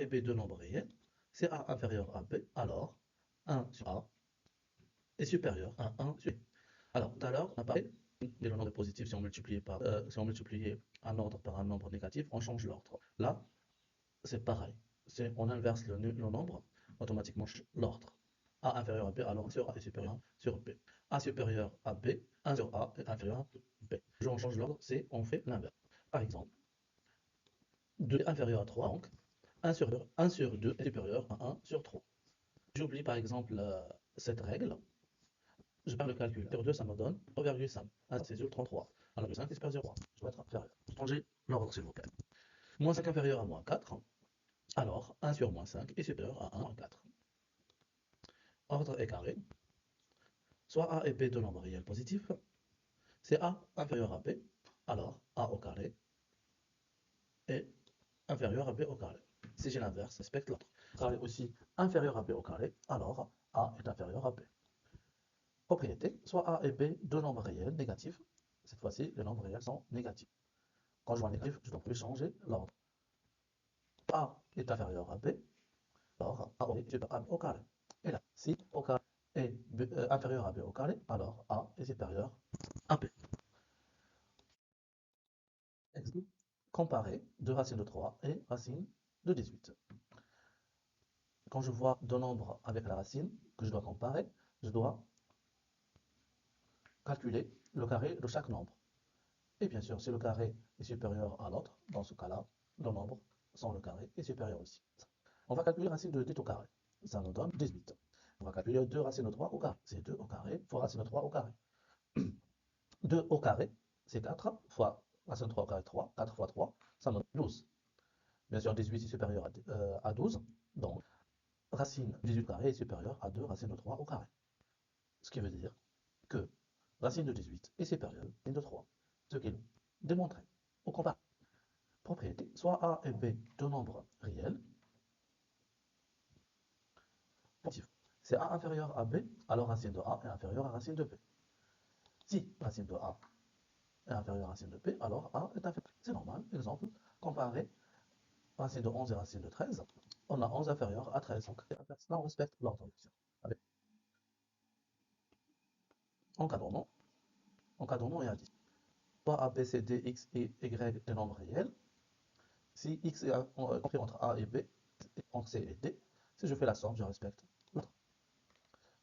et B deux nombres réels, c'est A inférieur à B, alors 1 sur A est supérieur à 1 sur B. Alors, tout à l'heure, on a parlé de le nombre positif si on multipliait un ordre par un nombre négatif, on change l'ordre. Là, c'est pareil. On inverse le nombre, automatiquement l'ordre. A inférieur à B, alors 1 sur A est supérieur à 1 sur B. A supérieur à B, 1 sur A est inférieur à B. On change l'ordre, on fait l'inverse. Par exemple, 2 est inférieur à 3, donc 1 sur 2 est supérieur à 1 sur 3. J'oublie par exemple cette règle. Je perds le calcul. Sur 2, ça me donne 3,5. C'est sur 33. Alors, le 5 est supérieur à 0. Je dois être inférieur. Changez l'ordre, s'il vous plaît. Moins 5 inférieur à moins 4. Alors, 1 sur moins 5 est supérieur à 1 moins 4. Ordre est carré. Soit A et B deux nombres réels positifs. C'est A inférieur à B. Alors, A au carré est inférieur à B au carré. Si j'ai l'inverse, respecte l'autre. Carré aussi inférieur à B au carré. Alors, A est inférieur à B. Propriété, soit A et B deux nombres réels négatifs. Cette fois-ci, les nombres réels sont négatifs. Quand je vois négatif, je dois plus changer l'ordre. A est inférieur à B, alors A est supérieur à B au carré. Et là, si au carré est inférieur à B au carré, alors A est supérieur à B. Exemple, comparer 2 racines de 3 et racine de 18. Quand je vois deux nombres avec la racine que je dois comparer, je dois calculer le carré de chaque nombre. Et bien sûr, si le carré est supérieur à l'autre, dans ce cas-là, le nombre sans le carré est supérieur aussi. On va calculer racine de 10 au carré. Ça nous donne 18. On va calculer 2 racine de 3 au carré. C'est 2 au carré fois racine de 3 au carré. 2 au carré, c'est 4 fois racine de 3 au carré, 3. 4 fois 3, ça nous donne 12. Bien sûr, 18 est supérieur à 12. Donc, racine 18 au carré est supérieure à 2 racine de 3 au carré. Ce qui veut dire que racine de 18 est supérieure à racine de 3. Ce qui est démontré. On compare. Propriété, soit A et B deux nombres réels. C'est A inférieur à B, alors racine de A est inférieure à racine de B. Si racine de A est inférieure à racine de B, alors A est inférieur. C'est normal. Exemple, comparer racine de 11 et racine de 13. On a 11 inférieur à 13. Donc, là, on respecte l'ordre. Avec encadrement. Encadrement est à 10. Soit A, B, C, D, X et Y des nombres réels. Si X est compris entre A et B, entre C et D, si je fais la somme, je respecte l'ordre.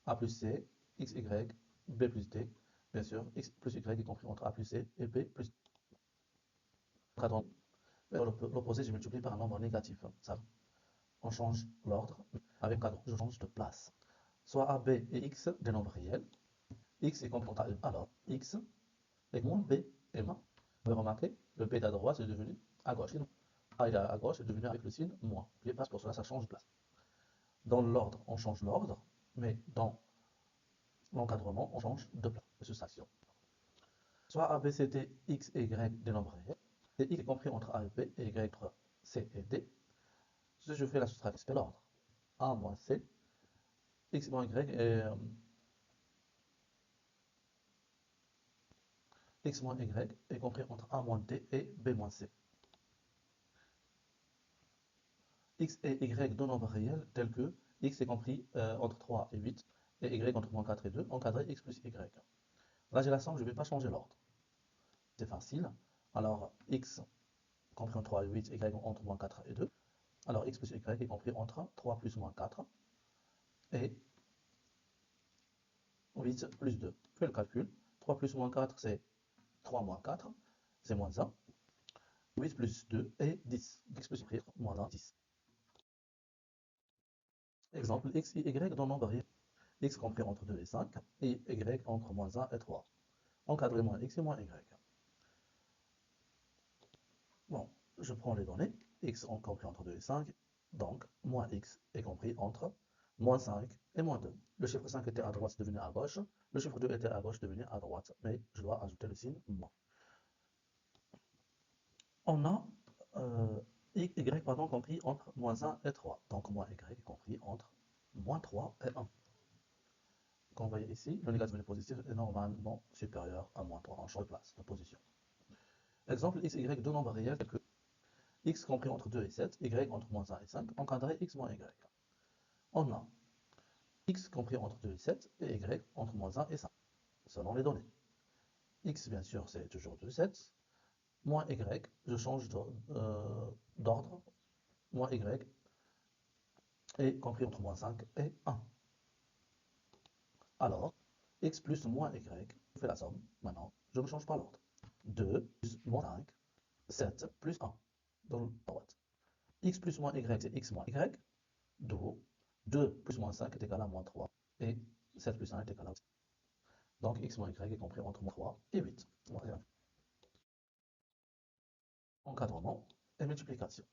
A plus C, X, Y, B plus D. Bien sûr, X plus Y est compris entre A plus C et B plus D. L'opposé, je multiplie par un nombre négatif. Ça, on change l'ordre. Avec cadre, je change de place. Soit A, B et X des nombres réels. X est compris entre A et B. Alors, X est moins B et moins. Vous avez remarqué, le B est à droite, c'est devenu à gauche. A est à gauche, c'est devenu avec le signe moins. N'oubliez pas, pour cela, ça change de place. Dans l'ordre, on change l'ordre, mais dans l'encadrement, on change de place, de station. Soit A, B, C, D, X et Y des nombres réels. Et X est compris entre A et B et Y entre C et D. Si je fais la soustraction, c'est l'ordre. A moins C, X moins Y et X moins Y est compris entre A moins D et B moins C. X et Y deux nombres réels tels que X est compris entre 3 et 8 et Y entre moins 4 et 2, encadré X plus Y. Là j'ai la somme, je ne vais pas changer l'ordre. C'est facile. Alors X compris entre 3 et 8, Y entre moins 4 et 2. Alors X plus Y est compris entre 3 plus moins 4 et 8 plus 2. Fais le calcul. 3 plus moins 4, c'est 3 moins 4, c'est moins 1. 8 plus 2 est 10. X plus Y, moins 1, 10. Exemple, X et Y dans nombre réel. X compris entre 2 et 5, et Y entre moins 1 et 3. Encadré moins X et moins Y. Bon, je prends les données. X compris entre 2 et 5, donc moins X est compris entre moins 5 et moins 2. Le chiffre 5 était à droite, c'est devenu à gauche. Le chiffre 2 était à gauche, devenu à droite. Mais je dois ajouter le signe moins. On a Y pardon, compris entre moins 1 et 3. Donc moins Y est compris entre moins 3 et 1. Comme vous voyez ici, le négatif et le positif est normalement supérieur à moins 3. On change de place, de position. Exemple, X, Y, deux nombres réels tels que x compris entre 2 et 7, y entre moins 1 et 5, encadré x moins y. On a x compris entre 2 et 7 et y entre moins 1 et 5, selon les données. X, bien sûr, c'est toujours 2, 7. Moins y, je change d'ordre. Moins y est compris entre moins 5 et 1. Alors, x plus moins y, je fais la somme. Maintenant, je ne change pas l'ordre. 2 plus moins 5, 7 plus 1, dans la droite. X plus moins y, c'est x moins y. D'où 2 plus moins 5 est égal à moins 3. Et 7 plus 1 est égal à 8. Donc x moins y est compris entre moins 3 et 8. Encadrement et multiplication.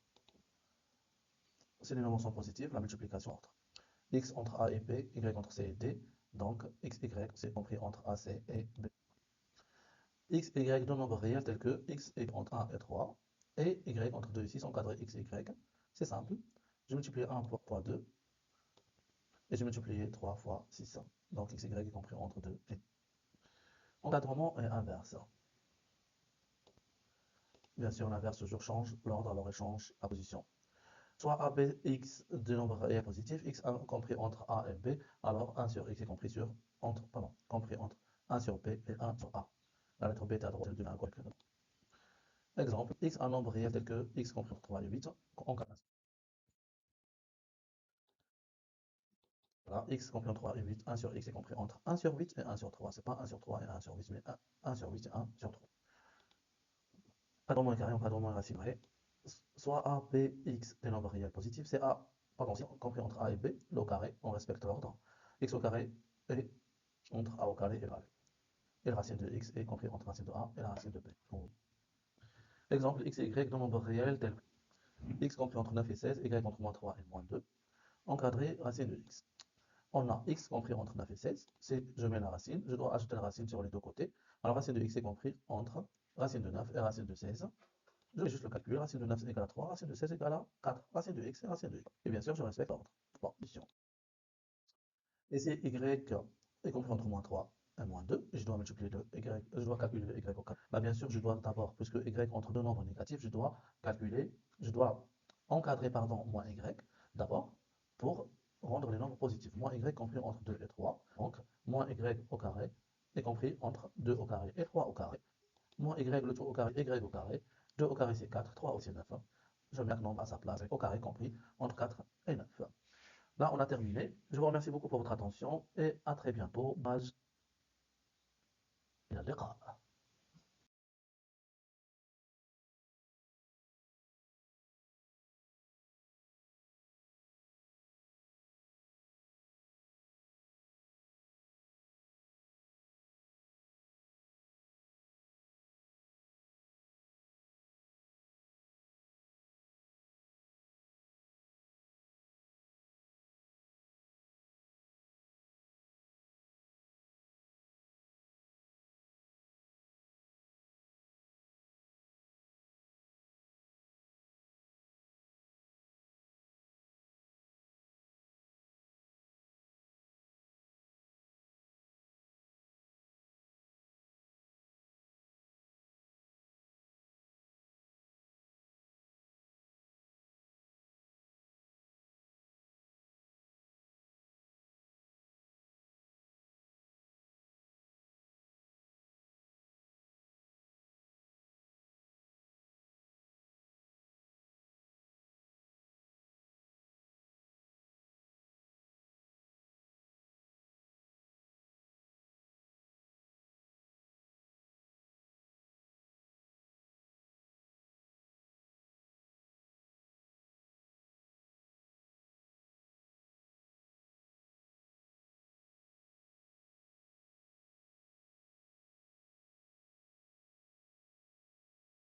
Si les nombres sont positifs, la multiplication entre x entre a et b, y entre c et d. Donc x, y, c'est compris entre a, c et b. X et y deux nombres réels tels que x est entre 1 et 3 et y entre 2 et 6 encadré x et y. C'est simple. Je multiplie 1 fois 2 et je multiplie 3 fois 6. Donc x et y est compris entre 2 et. Encadrement est inverse. Bien sûr, l'inverse toujours change l'ordre, alors elle change la position. Soit a, b, x, deux nombres réels positifs, x1 compris entre a et b, alors 1 sur x est compris entre 1 sur b et 1 sur a. La lettre b est à droite de l'un. Exemple, x un nombre réel tel que x compris entre 3 et 8 en cas. Voilà, x compris entre 3 et 8, 1 sur x est compris entre 1 sur 8 et 1 sur 3. C'est pas 1 sur 3 et 1 sur 8, mais 1 sur 8 et 1 sur 3. Encadrement est carré, encadrement est racine vraie. Soit a, b, x des nombres réels positifs, c'est a, pardon, c'est compris entre a et b, le au carré, on respecte l'ordre. X au carré est entre a au carré et b. Et la racine de x est compris entre la racine de a et la racine de b. Exemple, x et y deux nombres réels tels que x compris entre 9 et 16, y entre moins 3 et moins 2, encadré racine de x. On a x compris entre 9 et 16, je mets la racine, je dois ajouter la racine sur les deux côtés. Alors racine de x est compris entre racine de 9 et racine de 16. Je vais juste le calculer, racine de 9 égale à 3, racine de 16 égale à 4, racine de x et racine de y. Et bien sûr, je respecte l'ordre. Bon, mission. Et si y est compris entre moins 3 et moins 2, je dois multiplier le y, je dois calculer le y au 4. Là, bien sûr, je dois d'abord, puisque y entre deux nombres négatifs, je dois encadrer, pardon, moins y, d'abord, pour rendre les nombres positifs. Moins y compris entre 2 et 3, donc moins y au carré est compris entre 2 au carré et 3 au carré. Moins y, le tout au carré, y au carré, 2 au carré c'est 4, 3 aussi 9. Je mets le nombre à sa place, au carré compris entre 4 et 9. Là, on a terminé. Je vous remercie beaucoup pour votre attention et à très bientôt. إلى اللقاء.